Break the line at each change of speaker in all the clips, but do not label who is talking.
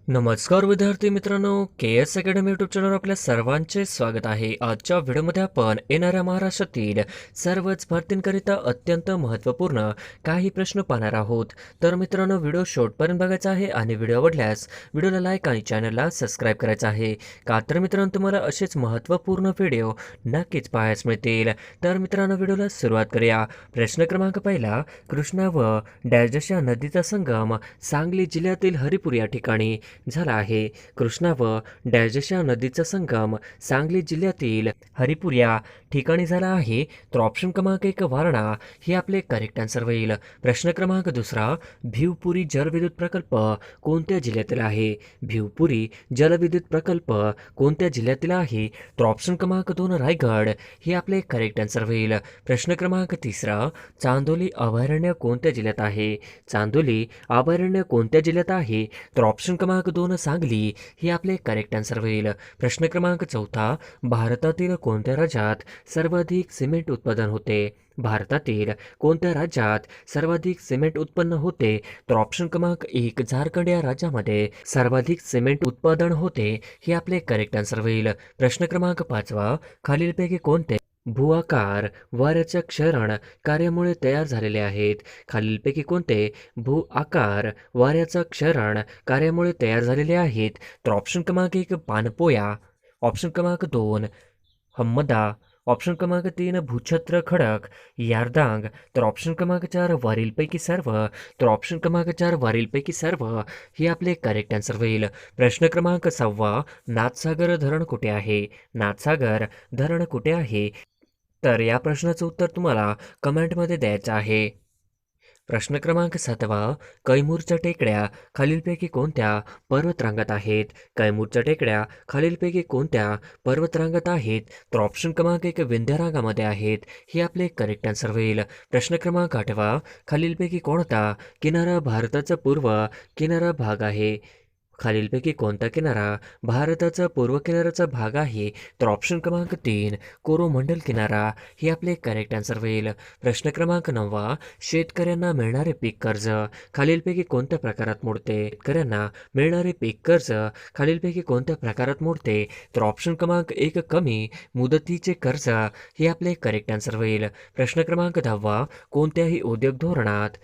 नमस्कार विद्यार्थी मित्रांनो, के एस अकॅडमी यूट्यूब चॅनलवर आपल्या सर्वांचे स्वागत आहे. आजच्या व्हिडिओमध्ये आपण येणाऱ्या महाराष्ट्रातील सर्वच भरतींकरिता अत्यंत महत्त्वपूर्ण काही प्रश्न पाहणार आहोत. तर मित्रांनो, व्हिडिओ शेवटपर्यंत बघायचा आहे आणि व्हिडिओ आवडल्यास व्हिडिओला लाईक आणि चॅनलला सबस्क्राईब करायचं आहे. का तर मित्रांनो, तुम्हाला असेच महत्त्वपूर्ण व्हिडिओ नक्कीच पाहायला मिळतील. तर मित्रांनो, व्हिडिओला सुरुवात करूया. प्रश्न क्रमांक पहिला, कृष्णा व डॅशच्या नदीचा संगम सांगली जिल्ह्यातील हरिपूर या ठिकाणी झाला आहे. कृष्णा व डॅशच्या नदीचा संगम सांगली जिल्ह्यातील हरिपूर या ठिकाणी झाला आहे. तर ऑप्शन क्रमांक 1 वारणा हे आपले करेक्ट आन्सर होईल. प्रश्न क्रमांक दुसरा, भिवपुरी जलविद्युत प्रकल्प कोणत्या जिल्ह्यातील आहे? भिवपुरी जलविद्युत प्रकल्प कोणत्या जिल्ह्यातील आहे? तर ऑप्शन क्रमांक 2 रायगड हे आपले करेक्ट आन्सर होईल. प्रश्न क्रमांक तिसरा, चांदोली अभयारण्य कोणत्या जिल्ह्यात आहे? चांदोली अभयारण्य कोणत्या जिल्ह्यात आहे? तर ऑप्शन क्रमांक 2 सांगली हे आपले करेक्ट आन्सर होईल. प्रश्न क्रमांक चौथा, भारतातील कोणत्या राज्यात सर्वाधिक सिमेंट उत्पादन होते? भारतातील कोणत्या राज्यात सर्वाधिक सिमेंट उत्पन्न होते? तर ऑप्शन क्रमांक 1 झारखंड या राज्यामध्ये सर्वाधिक सिमेंट उत्पादन होते हे आपले करेक्ट आन्सर होईल. प्रश्न क्रमांक 5, खालीलपैकी कोणते भूआकार वाऱ्याच्या क्षरण कार्यामुळे तयार झालेले आहेत? खालीलपैकी कोणते भू आकार वाऱ्याचा क्षरण कार्यामुळे तयार झालेले आहेत? तर ऑप्शन क्रमांक 1 पानपोया, ऑप्शन क्रमांक 2 हम्मदा, ऑप्शन क्रमांक 3 भूछत्र खडक यारदांग, तर ऑप्शन क्रमांक 4 वरीलपैकी सर्व, तर ऑप्शन क्रमांक 4 वरीलपैकी सर्व हे आपले करेक्ट आन्सर होईल. प्रश्न क्रमांक 6, नाथसागर धरण कुठे आहे? नाथसागर धरण कुठे आहे? तर या प्रश्नाचं उत्तर तुम्हाला कमेंटमध्ये द्यायचं आहे. प्रश्न क्रमांक 7, कैमूरच्या टेकड्या खालीलपैकी कोणत्या पर्वतरांगात आहेत? कैमूरच्या टेकड्या खालीलपैकी कोणत्या पर्वतरांगात आहेत? तर ऑप्शन क्रमांक 1 विंध्य रांगामध्ये आहेत हे आपले करेक्ट आन्सर होईल. प्रश्न क्रमांक 8, खालीलपैकी कोणता किनारा भारताचा पूर्व किनारा भाग आहे? खालीलपैकी कोणता किनारा भारताचा पूर्व किनाऱ्याचा भाग आहे? तर ऑप्शन क्रमांक 3 कोरोमंडल किनारा हे आपले करेक्ट आन्सर होईल. प्रश्न क्रमांक 9, शेतकऱ्यांना मिळणारे पीक कर्ज खालीलपैकी कोणत्या प्रकारात मोडते? शेतकऱ्यांना मिळणारे पीक कर्ज खालीलपैकी कोणत्या प्रकारात मोडते? तर ऑप्शन क्रमांक 1 कमी मुदतीचे कर्ज हे आपले करेक्ट आन्सर होईल. प्रश्न क्रमांक 10, कोणत्याही उद्योग धोरणात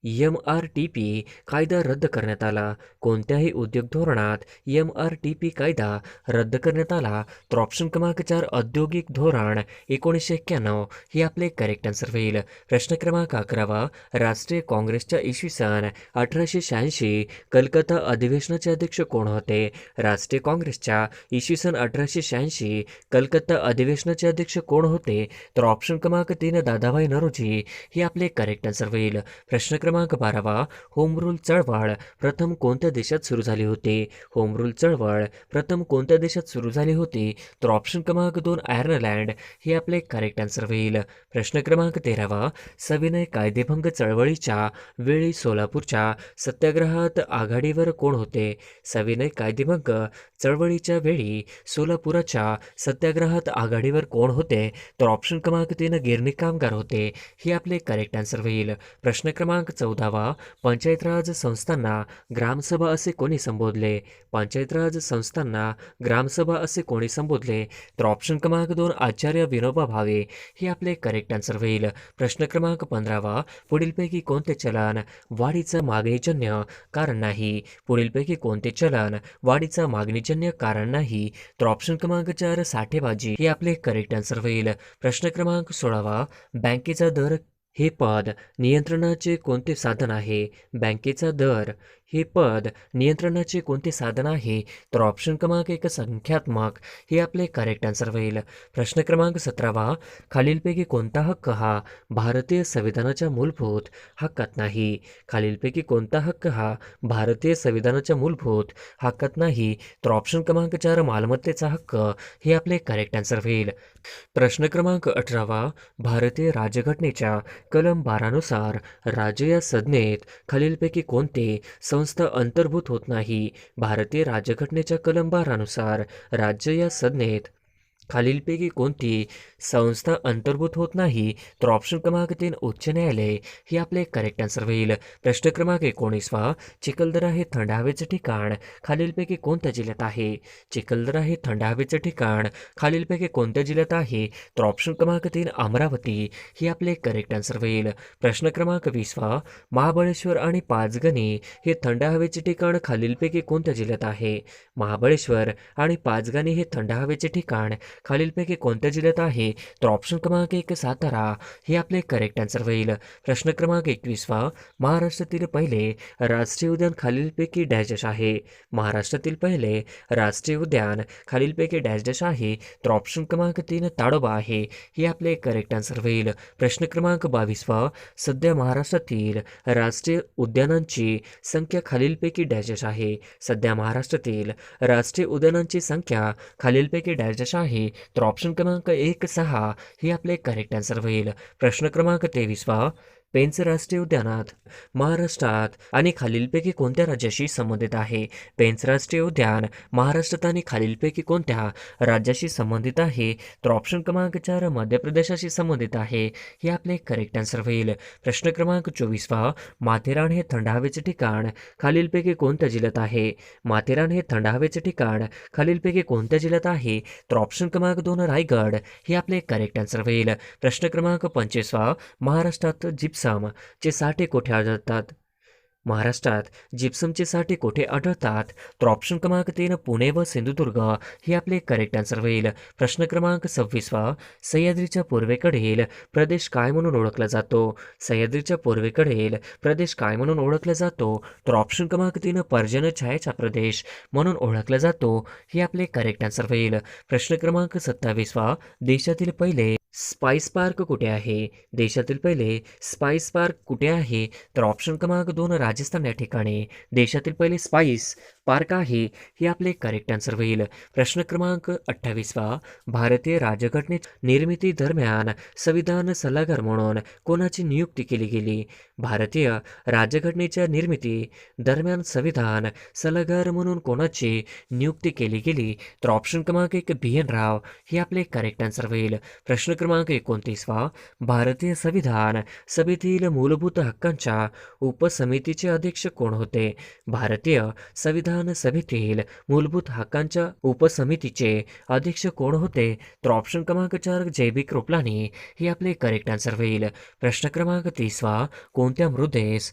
MRTP कायदा रद्द करण्यात आला? कोणत्याही उद्योग धोरणात MRTP कायदा रद्द करण्यात आला? तर ऑप्शन क्रमांक 4 औद्योगिक धोरण 1991 हे आपले करेक्ट आन्सर होईल. प्रश्न क्रमांक 11, राष्ट्रीय काँग्रेसच्या इसवी सन 1886 कलकत्ता अधिवेशनाचे अध्यक्ष कोण होते? राष्ट्रीय काँग्रेसच्या इसवी सन 1886 कलकत्ता अधिवेशनाचे अध्यक्ष कोण होते? तर ऑप्शन क्रमांक 3 दादाभाई नौरोजी हे आपले करेक्ट आन्सर होईल. प्रश्न क्रमांक 12, होम रूल चळवळ प्रथम कोणत्या देशात सुरू झाली होती? होम रूल चळवळ प्रथम कोणत्या देशात सुरू झाली होती? तर ऑप्शन क्रमांक 2 आयर्लंड हे आपले करेक्ट आन्सर होईल. प्रश्न क्रमांक 13, सविनय कायदेभंग चळवळीच्या वेळी सोलापूरच्या सत्याग्रहात आघाडीवर कोण होते? सविनय कायदेभंग चळवळीच्या वेळी सोलापुराच्या सत्याग्रहात आघाडीवर कोण होते? तर ऑप्शन क्रमांक 3 गिरणी कामगार होते हे आपले करेक्ट आन्सर होईल. प्रश्न क्रमांक 14, पंचायत राज संस्थांना ग्रामसभा असे कोणी संबोधले? पंचायत राज संस्थांना ग्रामसभा असे कोणी संबोधले? तर ऑप्शन क्रमांक 2 आचार्य विनोबा भावे हे आपले करेक्ट आन्सर होईल. प्रश्न क्रमांक 15, पुढीलपैकी कोणते चलन वाढीचं मागणीजन्य कारण नाही? पुढीलपैकी कोणते चलन वाढीचं मागणीजन्य कारण नाही? तर ऑप्शन क्रमांक 4 साठेबाजी हे आपले करेक्ट आन्सर होईल. प्रश्न क्रमांक 16, बँकेचा दर हे पद नियंत्रणाचे कोणते साधन आहे? बँकेचा दर हे पद नियंत्रणाचे कोणते साधन आहे? तर ऑप्शन क्रमांक 1 संख्यात्मक हे आपले करेक्ट आन्सर होईल. प्रश्न क्रमांक 17, खालीलपैकी कोणता हक्क हा भारतीय संविधानाच्या मूलभूत हक्कात नाही? खालीलपैकी कोणता हक्क हा भारतीय संविधानाच्या मूलभूत हक्कात नाही? तर ऑप्शन क्रमांक 4 मालमत्तेचा हक्क हे आपले करेक्ट आन्सर होईल. प्रश्न क्रमांक 18, भारतीय राज्यघटनेच्या कलम 12 नुसार राज्य या संज्ञेत खालीलपैकी कोणते संस्था अंतर्भूत होत नाही? भारतीय राज्यघटनेच्या कलम 12 नुसार राज्य या संज्ञेत खालीलपैकी कोणती संस्था अंतर्भूत होत नाही? तर ऑप्शन क्रमांक 3 उच्च न्यायालय हे आपले करेक्ट आन्सर होईल. प्रश्न क्रमांक 19 चिखलदरा हे थंड हवेचे ठिकाण खालीलपैकी कोणत्या जिल्ह्यात आहे? चिखलदरा हे थंड हवेचे ठिकाण खालीलपैकी कोणत्या जिल्ह्यात आहे? तर ऑप्शन क्रमांक 3 अमरावती हे आपले करेक्ट आन्सर होईल. प्रश्न क्रमांक 20 महाबळेश्वर आणि पाचगणी हे थंड हवेचे ठिकाण खालीलपैकी कोणत्या जिल्ह्यात आहे? महाबळेश्वर आणि पाचगणी हे थंड हवेचे ठिकाण खालीलपैकी कोणत्या जिल्ह्यात आहे? तर ऑप्शन क्रमांक 1 सातारा हे आपले करेक्ट आन्सर होईल. प्रश्न क्रमांक 21 महाराष्ट्रातील पहिले राष्ट्रीय उद्यान खालीलपैकी डॅश डॅश आहे? महाराष्ट्रातील पहिले राष्ट्रीय उद्यान खालीलपैकी डॅश डॅश आहे? तर ऑप्शन क्रमांक 3 ताडोबा आहे हे आपले करेक्ट आन्सर होईल. प्रश्न क्रमांक 22 सध्या महाराष्ट्रातील राष्ट्रीय उद्यानांची संख्या खालीलपैकी डॅश डॅश आहे? सध्या महाराष्ट्रातील राष्ट्रीय उद्यानांची संख्या खालीलपैकी डॅश डॅश आहे? तर ऑप्शन क्रमांक 1 6 हे आपले करेक्ट आन्सर होईल. प्रश्न क्रमांक 23 पेंच राष्ट्रीय उद्यानात महाराष्ट्रात आणि खालीलपैकी कोणत्या राज्याशी संबंधित आहे? पेंच राष्ट्रीय उद्यान महाराष्ट्रात आणि खालीलपैकी कोणत्या राज्याशी संबंधित आहे? तर ऑप्शन क्रमांक 4 मध्य प्रदेशाशी संबंधित आहे हे आपले करेक्ट आन्सर होईल. प्रश्न क्रमांक 24 माथेरान हे थंड हवेचे ठिकाण खालीलपैकी कोणत्या जिल्ह्यात आहे? माथेरान हे थंड हवेचे ठिकाण खालीलपैकी कोणत्या जिल्ह्यात आहे? तर ऑप्शन क्रमांक 2 रायगड हे आपले करेक्ट आन्सर होईल. प्रश्न क्रमांक 25 महाराष्ट्रात जिप्सम चे साठे कुठे आढळतात? महाराष्ट्रात जिप्समचे साठे कुठे आढळतात? तर ऑप्शन क्रमांक 3 पुणे व सिंधुदुर्ग हे आपले करेक्ट आन्सर होईल. प्रश्न क्रमांक 26 सह्याद्रीच्या पूर्वेकडील प्रदेश काय म्हणून ओळखला जातो? सह्याद्रीच्या पूर्वेकडील प्रदेश काय म्हणून ओळखला जातो? तर ऑप्शन क्रमांक 3 पर्जन्य छायेचा प्रदेश म्हणून ओळखला जातो हे आपले करेक्ट आन्सर होईल. प्रश्न क्रमांक 27 देशातील पहिले स्पाइस पार्क कुठे आहे? देशातील पहिले स्पाइस पार्क कुठे आहे? तर ऑप्शन क्रमांक 2 राजस्थान या ठिकाणी देशातील पहिले स्पाइस पार्क आहे हे आपले करेक्ट आन्सर होईल. प्रश्न क्रमांक 28 भारतीय राज्यघटनेच्या निर्मिती दरम्यान संविधान सल्लागार म्हणून कोणाची नियुक्ती केली गेली? भारतीय राज्यघटनेच्या निर्मिती दरम्यान संविधान सल्लागार म्हणून कोणाची नियुक्ती केली गेली? तर ऑप्शन क्रमांक 1 BN राव हे आपले करेक्ट आन्सर होईल. प्रश्न क्रमांक 29 भारतीय संविधान सभेतील मूलभूत हक्कांच्या उपसमितीचे अध्यक्ष कोण होते? भारतीय संविधान सभेतील मूलभूत हक्कांच्या उपसमितीचे अध्यक्ष कोण होते? तर ऑप्शन क्रमांक 4 JB कृपलानी हे आपले करेक्ट आन्सर होईल. प्रश्न क्रमांक 30 कोणत्या मृदेस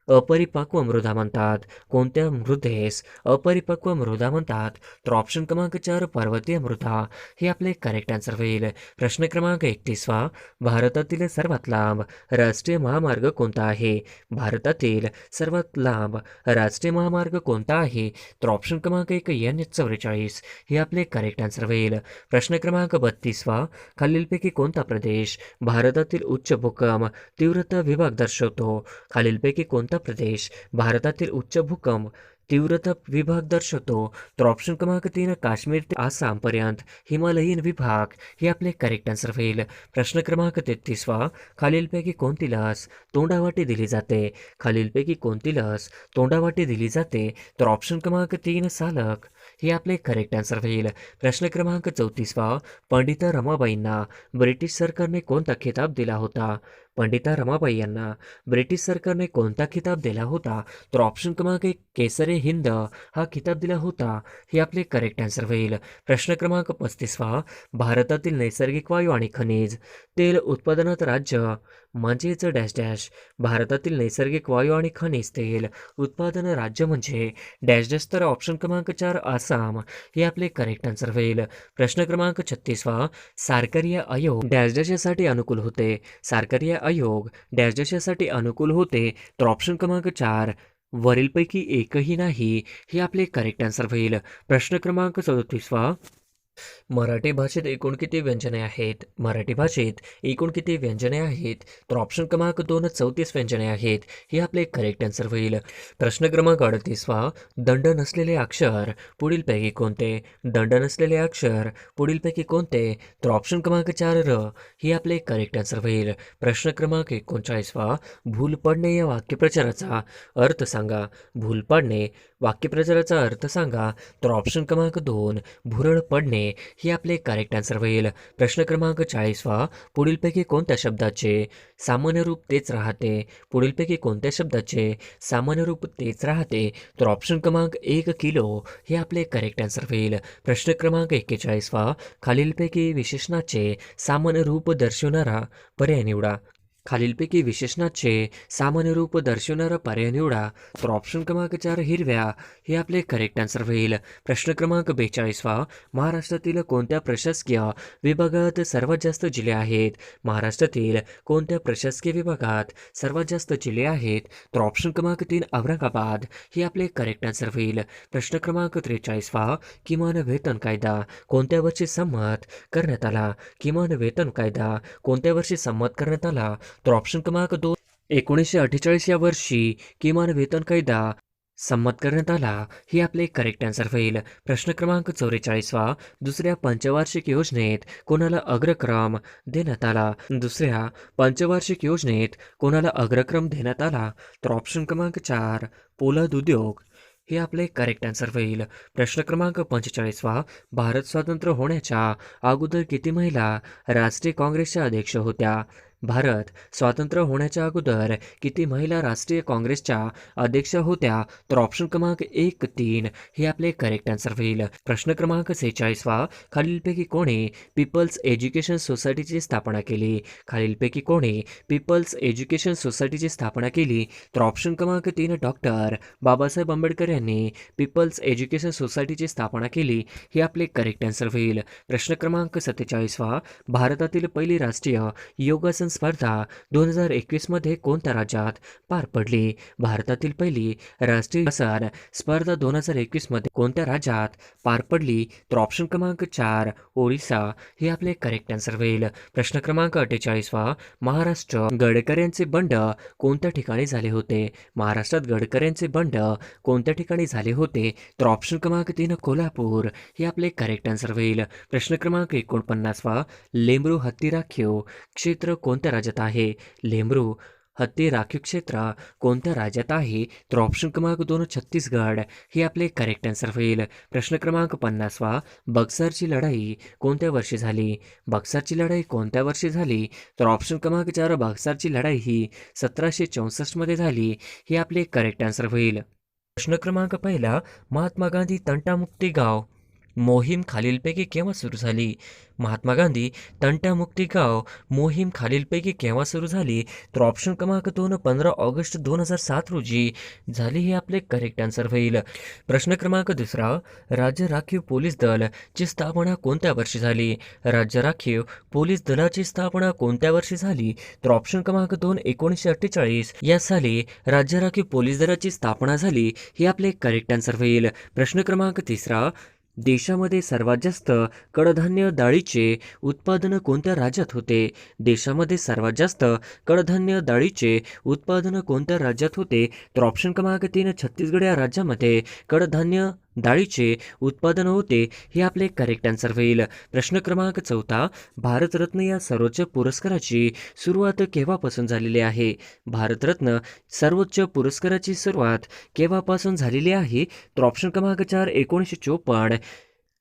अपरिपक्व मृदा म्हणतात? कोणत्या मृदेस अपरिपक्व मृदा म्हणतात? तर ऑप्शन क्रमांक 4 पर्वतीय मृदा हे आपले करेक्ट आन्सर होईल. प्रश्न क्रमांक 31 भारतातील सर्वात लांब राष्ट्रीय महामार्ग कोणता आहे? भारतातील सर्वात लांब राष्ट्रीय महामार्ग कोणता आहे? तर ऑप्शन क्रमांक 1 NH44 हे आपले करेक्ट आन्सर होईल. प्रश्न क्रमांक 32 खालीलपैकी कोणता प्रदेश भारतातील उच्च भूकंप तीव्रता विभाग दर्शवतो? खालीलपैकी कोणता प्रदेश भारतातील उच्च भूकंप तीव्रता विभाग दर्शवतो? तर ऑप्शन क्रमांक 3 काश्मीर ते आसाम पर्यंत हिमालयीन विभाग हे आपले करेक्ट आन्सर होईल. प्रश्न क्रमांक 33 खालीलपैकी कोणती लस तोंडावाटी दिली जाते? खालीलपैकी कोणती लस तोंडावाटी दिली जाते? तर ऑप्शन क्रमांक 3 सालक हे आपले करेक्ट आन्सर होईल. प्रश्न क्रमांक 34 पंडिता रमाबाईंना ब्रिटिश सरकारने कोणता खिताब दिला होता? पंडिता रमाबाई यांना ब्रिटिश सरकारने कोणता खिताब दिला होता? तर ऑप्शन क्रमांक 1 केसरी हिंद हा खिताब दिला होता हे आपले करेक्ट आन्सर होईल. प्रश्न क्रमांक 35 भारतातील नैसर्गिक वायू आणि खनिज तेल उत्पादनात राज्य म्हणजेच डॅश डॅश. भारतातील नैसर्गिक वायू आणि खनिज तेल उत्पादन राज्य म्हणजे डॅश डॅश. तर ऑप्शन क्रमांक 4 आसाम हे आपले करेक्ट आन्सर होईल. प्रश्न क्रमांक 36 सरकारी आयोग डॅश डॅश यासाठी अनुकूल होते? सरकारी आयोग डॅश डॅश यासाठी अनुकूल होते? तर ऑप्शन क्रमांक 4 वरीलपैकी एकही नाही हे आपले करेक्ट आन्सर होईल. प्रश्न क्रमांक 37 मराठी भाषेत एकूण किती व्यंजने आहेत? मराठी भाषेत एकूण किती व्यंजने आहेत? तर ऑप्शन क्रमांक 2 34 व्यंजने आहेत हे आपले करेक्ट आन्सर होईल. प्रश्न क्रमांक 38 दंड नसलेले अक्षर पुढीलपैकी कोणते? दंड नसलेले अक्षर पुढीलपैकी कोणते? तर ऑप्शन क्रमांक 4 र हे आपले करेक्ट आन्सर होईल. प्रश्न क्रमांक 39 भूल पडणे या वाक्यप्रचाराचा अर्थ सांगा. भूल पडणे वाक्यप्रचाराचा अर्थ सांगा. तर ऑप्शन क्रमांक 2 भुरळ पडणे हे आपले करेक्ट आन्सर होईल. प्रश्न क्रमांक 40वा, पुढीलपैकी कोणत्या शब्दाचे सामान्य रूप तेच राहते? पुढीलपैकी कोणत्या शब्दाचे सामान्य रूप तेच राहते? तर ऑप्शन क्रमांक 1 किलो हे आपले करेक्ट आन्सर होईल. प्रश्न क्रमांक 41वा, खालीलपैकी विशेषणाचे सामान्य रूप दर्शवणारा पर्याय निवडा. खालीलपैकी विशेषणाचे सामान्य रूप दर्शवणारा पर्याय निवडा. तर ऑप्शन क्रमांक 4 हिरव्या हे आपले करेक्ट आन्सर होईल. प्रश्न क्रमांक 42वा, महाराष्ट्रातील कोणत्या प्रशासकीय विभागात सर्वात जास्त जिल्हे आहेत? महाराष्ट्रातील कोणत्या प्रशासकीय विभागात सर्वात जास्त जिल्हे आहेत? तर ऑप्शन क्रमांक 3 औरंगाबाद हे आपले करेक्ट आन्सर होईल. प्रश्न क्रमांक 43वा, किमान वेतन कायदा कोणत्या वर्षी संमत करण्यात आला? किमान वेतन कायदा कोणत्या वर्षी संमत करण्यात आला? तर ऑप्शन क्रमांक 2 1948 या वर्षी किमान वेतन कायदा संमत करण्यात आला. हे आपले करेक्ट आन्सर होईल. प्रश्न क्रमांक 44वा, दुसऱ्या पंचवार्षिक योजनेत कोणाला अग्रक्रम देण्यात आला? दुसऱ्या पंचवार्षिक योजनेत कोणाला अग्रक्रम देण्यात आला? तर ऑप्शन क्रमांक 4 पोलाद उद्योग हे आपले करेक्ट आन्सर होईल. प्रश्न क्रमांक 45वा, भारत स्वतंत्र होण्याच्या अगोदर किती महिला राष्ट्रीय काँग्रेसच्या अध्यक्ष होत्या? भारत स्वातंत्र्य होण्याच्या अगोदर किती महिला राष्ट्रीय काँग्रेसच्या अध्यक्ष होत्या? तर ऑप्शन क्रमांक 1-3 हे आपले करेक्ट आन्सर होईल. प्रश्न क्रमांक 46वा, खालीलपैकी कोणी पीपल्स एज्युकेशन सोसायटीची स्थापना केली? खालीलपैकी कोणी पीपल्स एज्युकेशन सोसायटीची स्थापना केली? तर ऑप्शन क्रमांक 3 डॉक्टर बाबासाहेब आंबेडकर यांनी पीपल्स एज्युकेशन सोसायटीची स्थापना केली. हे आपले करेक्ट आन्सर होईल. प्रश्न क्रमांक 47वा, भारतातील पहिली राष्ट्रीय योगासन स्पर्धा 2021 मध्ये कोणत्या राज्यात पार पडली? भारतातील पहिली राष्ट्रीय योगासन स्पर्धा 2021 मध्ये कोणत्या राज्यात पार पडली? तर ऑप्शन क्रमांक 4 ओरिसा हे आपले करेक्ट आन्सर होईल. प्रश्न क्रमांक 48वा, महाराष्ट्र गडकऱ्यांचे बंड कोणत्या ठिकाणी झाले होते? महाराष्ट्रात गडकऱ्यांचे बंड कोणत्या ठिकाणी झाले होते? तर ऑप्शन क्रमांक 3 कोल्हापूर हे आपले करेक्ट आन्सर होईल. प्रश्न क्रमांक 49वा, लेंबरू हत्ती राखीव क्षेत्र कोणत्या राज्यात आहे? लेंबरू हत्ती राखीव क्षेत्र कोणत्या राज्यात आहे? तर ऑप्शन क्रमांक 2 छत्तीसगड हे आपले करेक्ट आन्सर होईल. प्रश्न क्रमांक 50वा, बक्सरची लढाई कोणत्या वर्षी झाली? बक्सरची लढाई कोणत्या वर्षी झाली? तर ऑप्शन क्रमांक 4 बक्सरची लढाई ही 1764 मध्ये झाली. हे आपले करेक्ट आन्सर होईल. प्रश्न क्रमांक 1 महात्मा गांधी तंटामुक्ती गाव मोहीम खालीलपैकी केव्हा सुरू झाली? महात्मा गांधी तंटामुक्ती गाव मोहीम खालीलपैकी केव्हा सुरू झाली? तर ऑप्शन क्रमांक 2 15 ऑगस्ट 2007 रोजी झाली. हे आपले करेक्ट आन्सर होईल. प्रश्न क्रमांक 2 राज्य राखीव पोलीस दल ची स्थापना कोणत्या वर्षी झाली? राज्य राखीव पोलीस दलाची स्थापना कोणत्या वर्षी झाली? तर ऑप्शन क्रमांक 2 1948 या साली राज्य राखीव पोलीस दलाची स्थापना झाली. हे आपले करेक्ट आन्सर होईल. प्रश्न क्रमांक 3 देशामध्ये सर्वात जास्त कडधान्य डाळीचे उत्पादन कोणत्या राज्यात होते? देशामध्ये सर्वात जास्त कडधान्य डाळीचे उत्पादन कोणत्या राज्यात होते? तर ऑप्शन क्रमांक 3 छत्तीसगड या राज्यामध्ये कडधान्य डाळीचे उत्पादन होते. हे आपले करेक्ट आन्सर होईल. प्रश्न क्रमांक 4 भारतरत्न या सर्वोच्च पुरस्काराची सुरुवात केव्हापासून झालेली आहे? भारतरत्न सर्वोच्च पुरस्काराची सुरुवात केव्हापासून झालेली आहे? तर ऑप्शन क्रमांक 4 1954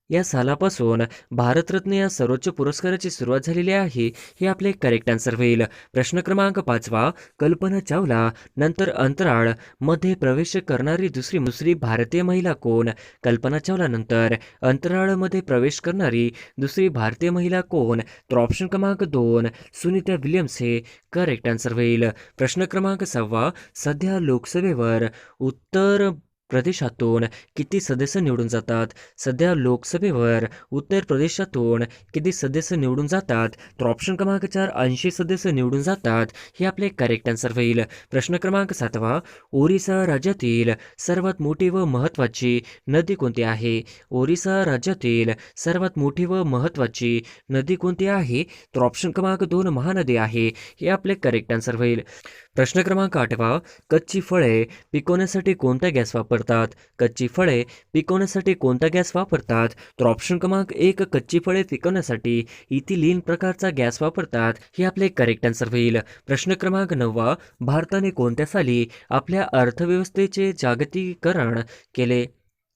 या सालापासून भारतरत्न या सर्वोच्च पुरस्काराची सुरुवात झालेली आहे. हे आपले करेक्ट आन्सर होईल. प्रश्न क्रमांक 5 कल्पना चावला नंतर अंतराळ मध्ये प्रवेश करणारी दुसरी भारतीय महिला कोण? कल्पना चावला नंतर अंतराळमध्ये प्रवेश करणारी दुसरी भारतीय महिला कोण? तर ऑप्शन क्रमांक 2 सुनीता विल्यम्स हे करेक्ट आन्सर होईल. प्रश्न क्रमांक 6 सध्या लोकसभेवर उत्तर प्रदेशातून किती सदस्य निवडून जातात? सध्या लोकसभेवर उत्तर प्रदेशातून किती सदस्य निवडून जातात? तर ऑप्शन क्रमांक 4 80 सदस्य निवडून जातात. हे आपले करेक्ट आन्सर होईल. प्रश्न क्रमांक 7 ओरिसा राज्यातील सर्वात मोठी व महत्त्वाची नदी कोणती आहे? ओरिसा राज्यातील सर्वात मोठी व महत्त्वाची नदी कोणती आहे? तर ऑप्शन क्रमांक 2 महानदी आहे. हे आपले करेक्ट आन्सर होईल. प्रश्न क्रमांक 8 कच्ची फळे पिकवण्यासाठी कोणता गॅस वापरतात? कच्ची फळे पिकवण्यासाठी कोणता गॅस वापरतात? तर ऑप्शन क्रमांक 1 कच्ची फळे पिकवण्यासाठी इथिलीन प्रकारचा गॅस वापरतात. हे आपले करेक्ट आन्सर होईल. प्रश्न क्रमांक 9 भारताने कोणत्या साली आपल्या अर्थव्यवस्थेचे जागतिकीकरण केले?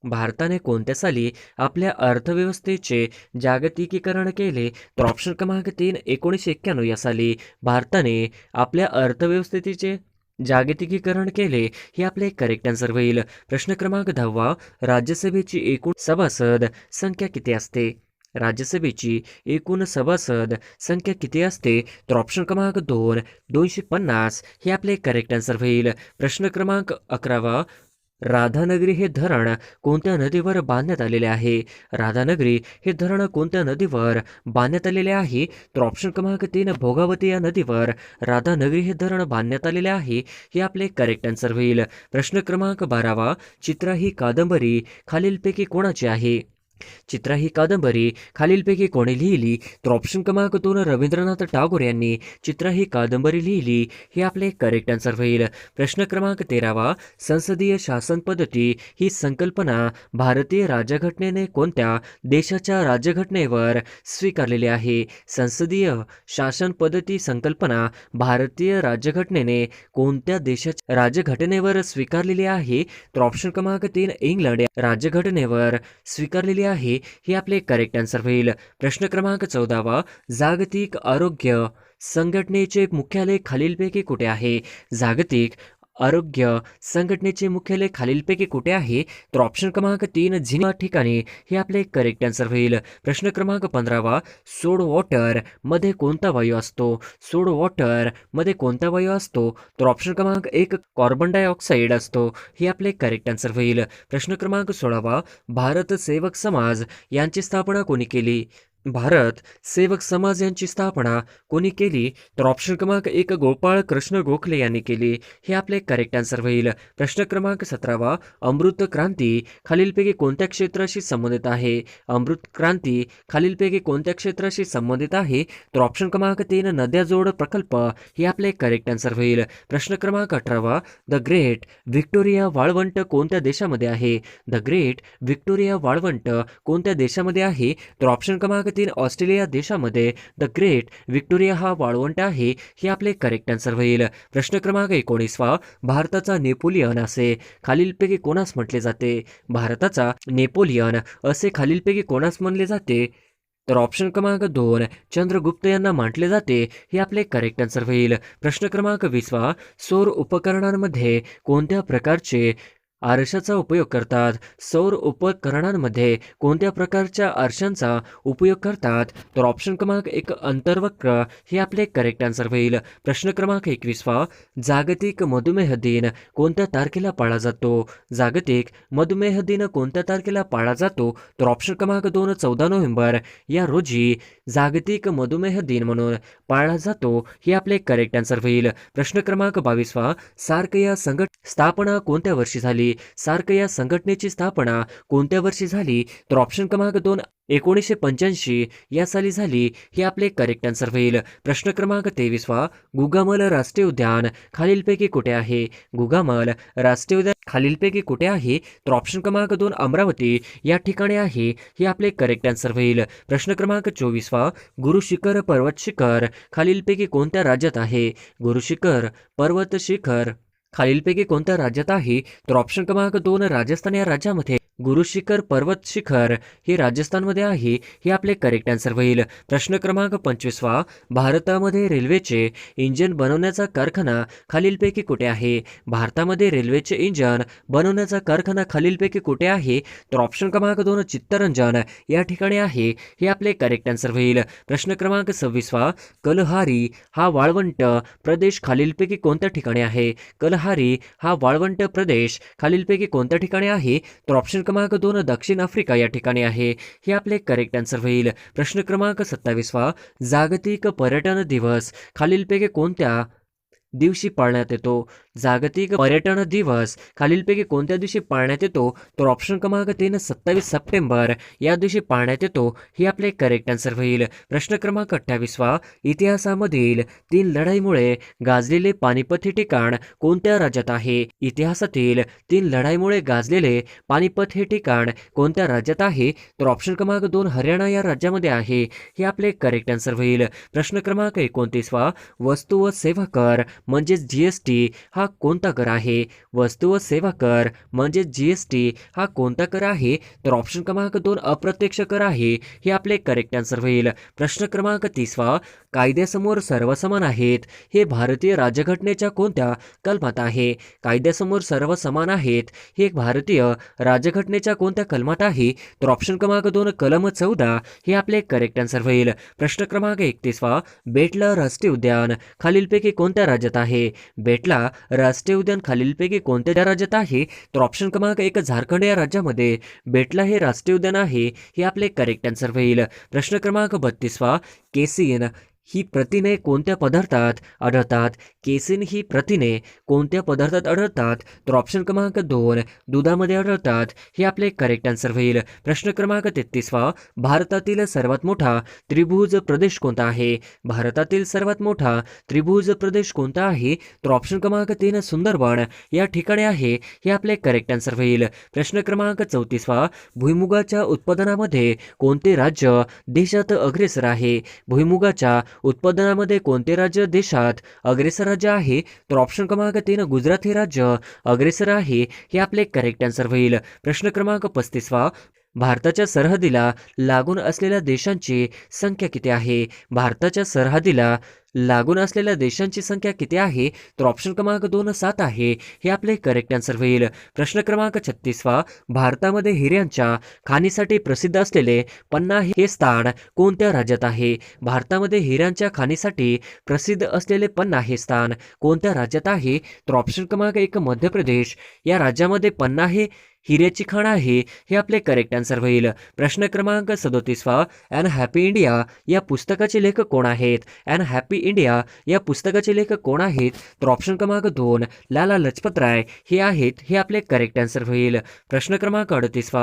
भारताने कोणत्या साली आपल्या अर्थव्यवस्थेचे जागतिकीकरण केले? तर ऑप्शन क्रमांक 3 1991 या साली भारताने आपल्या अर्थव्यवस्थेचे जागतिकीकरण केले. हे आपले करेक्ट आन्सर होईल. प्रश्न क्रमांक 10 राज्यसभेची एकूण सभासद संख्या किती असते? राज्यसभेची एकूण सभासद संख्या किती असते? तर ऑप्शन क्रमांक 2 250 हे आपले करेक्ट आन्सर होईल. प्रश्न क्रमांक 11 राधानगरी हे धरण कोणत्या नदीवर बांधण्यात आलेले आहे? राधानगरी हे धरण कोणत्या नदीवर बांधण्यात आलेले आहे? तर ऑप्शन क्रमांक 3 भोगावती या नदीवर राधानगरी हे धरण बांधण्यात आलेले आहे. हे आपले करेक्ट आन्सर होईल. प्रश्न क्रमांक 12 चित्रा ही कादंबरी खालीलपैकी कोणाची आहे? चित्रा ही कादंबरी खालीलपैकी कोणी लिहिली? तर ऑप्शन क्रमांक 2 रवींद्रनाथ टागोर यांनी चित्रा ही कादंबरी लिहिली. हे आपले करेक्ट आन्सर होईल. प्रश्न क्रमांक 13 संसदीय शासन पद्धती ही संकल्पना भारतीय राज्यघटनेने कोणत्या देशाच्या राज्यघटनेवर स्वीकारलेली आहे? संसदीय शासन पद्धती संकल्पना भारतीय राज्यघटनेने कोणत्या देशाच्या राज्यघटनेवर स्वीकारलेली आहे? तर ऑप्शन क्रमांक 3 इंग्लंड या राज्यघटनेवर स्वीकारलेली आहे. हे आपले करेक्ट आन्सर होईल. प्रश्न क्रमांक 14 जागतिक आरोग्य संघटनेचे मुख्यालय खालीलपैकी कुठे आहे? जागतिक आरोग्य संघटनेचे मुख्यालय खालीलपैकी कुठे आहे? तर ऑप्शन क्रमांक 3 जिनिव्हा ठिकाणी. हे आपले करेक्ट आन्सर होईल. प्रश्न क्रमांक 15 सोड वॉटर मध्ये कोणता वायू असतो? सोड वॉटर मध्ये कोणता वायू असतो? तर ऑप्शन क्रमांक 1 कार्बन डायऑक्साईड असतो. हे आपले करेक्ट आन्सर होईल. प्रश्न क्रमांक 16 भारत सेवक समाज यांची स्थापना कोणी केली? भारत सेवक समाज यांची स्थापना कोणी केली? तर ऑप्शन क्रमांक 1 गोपाळ कृष्ण गोखले यांनी केली. हे आपले करेक्ट आन्सर होईल. प्रश्न क्रमांक 17 अमृत क्रांती खालीलपैकी कोणत्या क्षेत्राशी संबंधित आहे? अमृत क्रांती खालीलपैकी कोणत्या क्षेत्राशी संबंधित आहे? तर ऑप्शन क्रमांक 3 नद्या जोड प्रकल्प. हे आपले करेक्ट आन्सर होईल. प्रश्न क्रमांक 18 द ग्रेट व्हिक्टोरिया वाळवंट कोणत्या देशामध्ये आहे? द ग्रेट व्हिक्टोरिया वाळवंट कोणत्या देशामध्ये आहे? तर ऑप्शन क्रमांक 3 ऑस्ट्रेलिया देशामध्ये द ग्रेट व्हिक्टोरिया हा वाळवंट आहे. हे आपले करेक्ट आन्सर होईल. प्रश्न क्रमांक 19 भारताचा नेपोलियन असे खालीलपैकी कोणास म्हटले जाते? भारताचा नेपोलियन असे खालीलपैकी कोणास म्हणले जाते? तर ऑप्शन क्रमांक 2 चंद्रगुप्त यांना म्हटले जाते. हे आपले करेक्ट आन्सर होईल. प्रश्न क्रमांक 20 सौर उपकरणांमध्ये कोणत्या प्रकारचे आरशाचा उपयोग करतात? सौर उपकरणांमध्ये कोणत्या प्रकारच्या आरशांचा उपयोग करतात? तर ऑप्शन क्रमांक 1 अंतर्वक्र. हे आपले करेक्ट आन्सर होईल. प्रश्न क्रमांक 21 जागतिक मधुमेह दिन कोणत्या तारखेला पाळला जातो? जागतिक मधुमेह दिन कोणत्या तारखेला पाळला जातो? तर ऑप्शन क्रमांक 2 14 नोव्हेंबर या रोजी जागतिक मधुमेह दिन म्हणून पाळला जातो. हे आपले करेक्ट आन्सर होईल. प्रश्न क्रमांक 22 सार्क या स्थापना कोणत्या वर्षी झाली? सार्क या संघटनेची स्थापना कोणत्या वर्षी झाली? तर ऑप्शन क्रमांक 2 1985 या साली झाली. हे आपले करेक्ट आन्सर होईल. प्रश्न क्रमांक 23 गुगामल राष्ट्रीय उद्यान खालीलपैकी कुठे आहे? गुगामल राष्ट्रीय उद्यान खालीलपैकी कुठे आहे? तर ऑप्शन क्रमांक 2 अमरावती या ठिकाणी आहे. हे आपले करेक्ट आन्सर होईल. प्रश्न क्रमांक 24 गुरु शिखर पर्वत शिखर खालीलपैकी कोणत्या राज्यात आहे? गुरु शिखर पर्वत शिखर खालीलपैकी कोणत्या राज्यात आहे? तर ऑप्शन क्रमांक 2 राजस्थान या राज्यामध्ये गुरु शिखर पर्वत शिखर हे राजस्थानमध्ये आहे. हे आपले करेक्ट आन्सर होईल. प्रश्न क्रमांक 25 भारतामध्ये रेल्वेचे इंजिन बनवण्याचा कारखाना खालीलपैकी कुठे आहे? भारतामध्ये रेल्वेचे इंजिन बनवण्याचा कारखाना खालीलपैकी कुठे आहे? तर ऑप्शन क्रमांक 2 चित्तरंजन या ठिकाणी आहे. हे आपले करेक्ट आन्सर होईल. प्रश्न क्रमांक 26 कलहारी हा वाळवंट प्रदेश खालीलपैकी कोणत्या ठिकाणी आहे? कलहारी हा वाळवंट प्रदेश खालीलपैकी कोणत्या ठिकाणी आहे? तर ऑप्शन क्रमांक 2 दक्षिण आफ्रिका या ठिकाणी आहे. हे आपले करेक्ट आन्सर होईल. प्रश्न क्रमांक 27 जागतिक पर्यटन दिवस खालीलपैकी कोणत्या दिवशी पाळण्यात येतो? जागतिक पर्यटन दिवस खालीलपैकी कोणत्या दिवशी पाळण्यात येतो? तर ऑप्शन क्रमांक 3 27 सप्टेंबर या दिवशी पाळण्यात येतो. हे आपले करेक्ट आन्सर होईल. प्रश्न क्रमांक 28 इतिहासामधील 3 लढाईमुळे गाजलेले पानिपत हे ठिकाण कोणत्या राज्यात आहे? इतिहासातील 3 लढाईमुळे गाजलेले पानिपत हे ठिकाण कोणत्या राज्यात आहे? तर ऑप्शन क्रमांक 2 हरियाणा या राज्यामध्ये आहे. हे आपले करेक्ट आन्सर होईल. प्रश्न क्रमांक 29 वस्तू व सेवा कर म्हणजेच GST हा कोणता कर आहे? वस्तू व सेवा कर म्हणजे GST हा कोणता कर आहे? तर ऑप्शन क्रमांक 2 अप्रत्यक्ष कर आहे. हे आपले करेक्ट आन्सर होईल. प्रश्न क्रमांक 30 कायद्यासमोर सर्व समान आहेत हे भारतीय राज्यघटनेच्या कोणत्या कलमात आहे? कायद्यासमोर सर्व समान आहेत हे भारतीय राज्यघटनेच्या कोणत्या कलमात आहे? तर ऑप्शन क्रमांक 2 कलम 14 हे आपले करेक्ट आन्सर होईल. प्रश्न क्रमांक 31 बेटला राष्ट्रीय उद्यान खालीलपैकी कोणत्या राज्यात आहे? बेटला राष्ट्रीय उद्यान खालीलपैकी कोणत्या राज्यात आहे? तर ऑप्शन क्रमांक 1 झारखंड या राज्यामध्ये बेटला हे राष्ट्रीय उद्यान आहे. हे आपले करेक्ट आन्सर होईल. प्रश्न क्रमांक 32 केसिन ही प्रथिने कोणत्या पदार्थात आढळतात? केसिन ही प्रथिने कोणत्या पदार्थात आढळतात? तर ऑप्शन क्रमांक 2 दुधामध्ये आढळतात. हे आपले करेक्ट आन्सर होईल. प्रश्न क्रमांक 33 भारतातील सर्वात मोठा त्रिभुज प्रदेश कोणता आहे? भारतातील सर्वात मोठा त्रिभुज प्रदेश कोणता आहे? तर ऑप्शन क्रमांक 3 सुंदरबन या ठिकाणी आहे. हे आपले करेक्ट आन्सर होईल. प्रश्न क्रमांक 34 भुईमुगाच्या उत्पादनामध्ये कोणते राज्य देशात अग्रेसर आहे? भुईमुगाच्या उत्पादनामध्ये कोणते राज्य देशात अग्रेसर राज्य आहे? तर ऑप्शन क्रमांक 3 गुजरात हे राज्य अग्रेसर आहे. हे आपले करेक्ट आन्सर होईल. प्रश्न क्रमांक 35 भारताच्या सरहद्दीला लागून असलेल्या देशांची संख्या किती आहे? भारताच्या सरहद्दीला लागून असलेल्या देशांची संख्या किती आहे? तर ऑप्शन क्रमांक 2 7 आहे. हे आपले करेक्ट आन्सर होईल. प्रश्न क्रमांक 36 भारतामध्ये हिऱ्यांच्या खाणीसाठी प्रसिद्ध असलेले पन्ना हे स्थान कोणत्या राज्यात आहे? भारतामध्ये हिऱ्यांच्या खाणीसाठी प्रसिद्ध असलेले पन्ना हे स्थान कोणत्या राज्यात आहे? तर ऑप्शन क्रमांक 1 मध्य प्रदेश या राज्यामध्ये पन्ना हे हिऱ्याची खाण आहे. हे आपले करेक्ट आन्सर होईल. प्रश्न क्रमांक 37 अॅन हॅपी इंडिया या पुस्तकाचे लेखक कोण आहेत? अॅन हॅपी इंडिया या पुस्तकाचे लेखक कोण आहेत? तर ऑप्शन क्रमांक 2 लाला लजपत राय हे आहेत. हे आपले करेक्ट आन्सर होईल. प्रश्न क्रमांक 38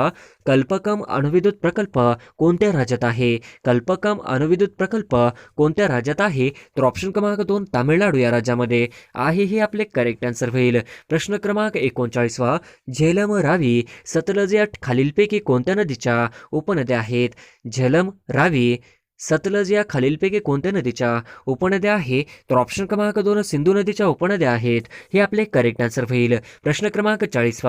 कल्पकम अणुविद्युत प्रकल्प कोणत्या राज्यात आहे? कल्पकम अणुविद्युत प्रकल्प कोणत्या राज्यात आहे? तर ऑप्शन क्रमांक 2 तामिळनाडू या राज्यामध्ये आहे. हे आपले करेक्ट आन्सर होईल. प्रश्न क्रमांक 39 झेलम रावी सतलज या खालीलपैकी कोणत्या नदीच्या उपनद्या आहेत? झेलम रावी सतलज या खालीलपैकी कोणत्या नदीच्या उपनद्या आहे? तर ऑप्शन क्रमांक 2 सिंधू नदीच्या उपनद्या आहेत. हे आपले करेक्ट आन्सर होईल. प्रश्न क्रमांक 40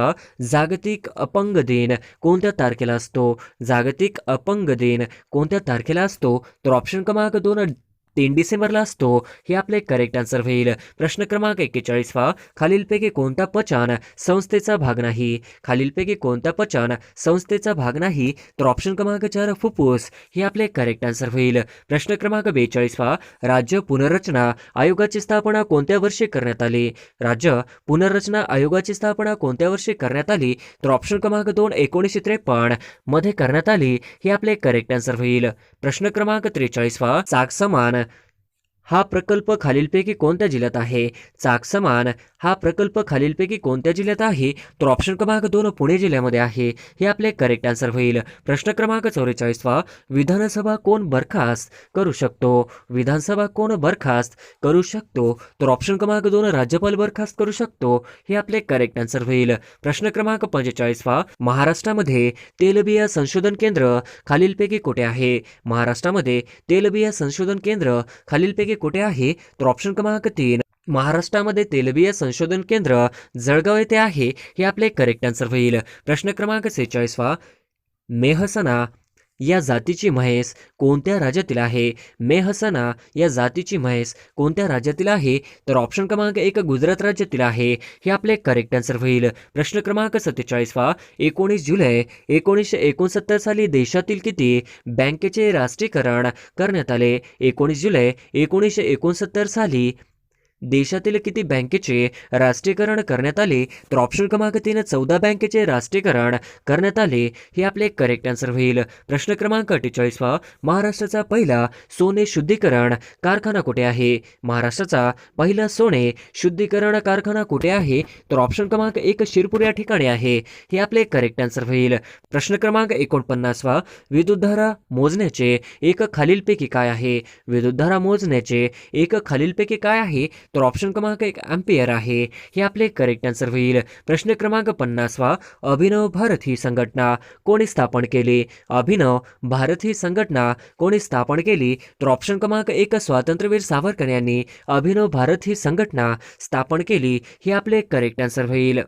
जागतिक अपंग दिन कोणत्या तारखेला असतो? जागतिक अपंग दिन कोणत्या तारखेला असतो? तर ऑप्शन क्रमांक 2 3 डिसेंबरला असतो. हे आपले करेक्ट आन्सर होईल. प्रश्न क्रमांक 41 खालीलपैकी कोणता पचन संस्थेचा भाग नाही? खालीलपैकी कोणता पचन संस्थेचा भाग नाही? तर ऑप्शन क्रमांक 4 फुफ्फुस. हे आपले करेक्ट आन्सर होईल. प्रश्न क्रमांक 42 राज्य पुनर्रचना आयोगाची स्थापना कोणत्या वर्षी करण्यात आली? राज्य पुनर्रचना आयोगाची स्थापना कोणत्या वर्षी करण्यात आली? तर ऑप्शन क्रमांक 2 1953 मध्ये करण्यात आली. हे आपले करेक्ट आन्सर होईल. प्रश्न क्रमांक 43 चाकसमान हा प्रकल्प खालीलपैकी कोणत्या जिल्ह्यात आहे? चाकसमान हा प्रकल्प खालीलपैकी कोणत्या जिल्ह्यात आहे? तर ऑप्शन क्रमांक 2 पुणे जिल्ह्यामध्ये आहे. हे आपले करेक्ट आन्सर होईल. प्रश्न क्रमांक 44 विधानसभा कोण बरखास्त करू शकतो? विधानसभा कोण बरखास्त करू शकतो? तर ऑप्शन क्रमांक 2 राज्यपाल बरखास्त करू शकतो. हे आपले करेक्ट आन्सर होईल. प्रश्न क्रमांक 45 महाराष्ट्रामध्ये तेलबिया संशोधन केंद्र खालीलपैकी कुठे आहे? महाराष्ट्रामध्ये तेलबिया संशोधन केंद्र खालीलपैकी कुठे आहे? तर ऑप्शन क्रमांक 3 महाराष्ट्रामध्ये तेलबिया संशोधन केंद्र जळगाव येथे आहे. हे आपले करेक्ट आन्सर होईल. प्रश्न क्रमांक 46 मेहसना या जातीची म्हैस कोणत्या राज्यातील आहे? मेहसना या जातीची म्हैस कोणत्या राज्यातील आहे? तर ऑप्शन क्रमांक 1 गुजरात राज्यातील आहे. हे आपले करेक्ट आन्सर होईल. प्रश्न क्रमांक 47 19 जुलै 1969 साली देशातील किती बँकेचे राष्ट्रीयकरण करण्यात आले? 19 जुलै 1969 साली देशातील किती बँकेचे राष्ट्रीयकरण करण्यात आले? तर ऑप्शन क्रमांक 3 14 बँकेचे राष्ट्रीयकरण करण्यात आले. हे आपले करेक्ट आन्सर होईल. प्रश्न क्रमांक 48 महाराष्ट्राचा पहिला सोने शुद्धीकरण कारखाना कुठे आहे? महाराष्ट्राचा पहिला सोने शुद्धीकरण कारखाना कुठे आहे? तर ऑप्शन क्रमांक 1 शिरपूर या ठिकाणी आहे. हे आपले करेक्ट आन्सर होईल. प्रश्न क्रमांक 49 विद्युतधारा मोजण्याचे एक खालीलपैकी काय आहे? विद्युतधारा मोजण्याचे एक खालीलपैकी काय आहे? तर ऑप्शन क्रमांक 1 अँपियर आहे. हे आपले करेक्ट आन्सर होईल. प्रश्न क्रमांक 50वा, अभिनव भारत ही संघटना कोणी स्थापन केली? अभिनव भारत ही संघटना कोणी स्थापन केली? तर ऑप्शन क्रमांक 1 स्वातंत्र्यवीर सावरकर यांनी अभिनव भारत ही संघटना स्थापन केली. हे आपले करेक्ट आन्सर होईल.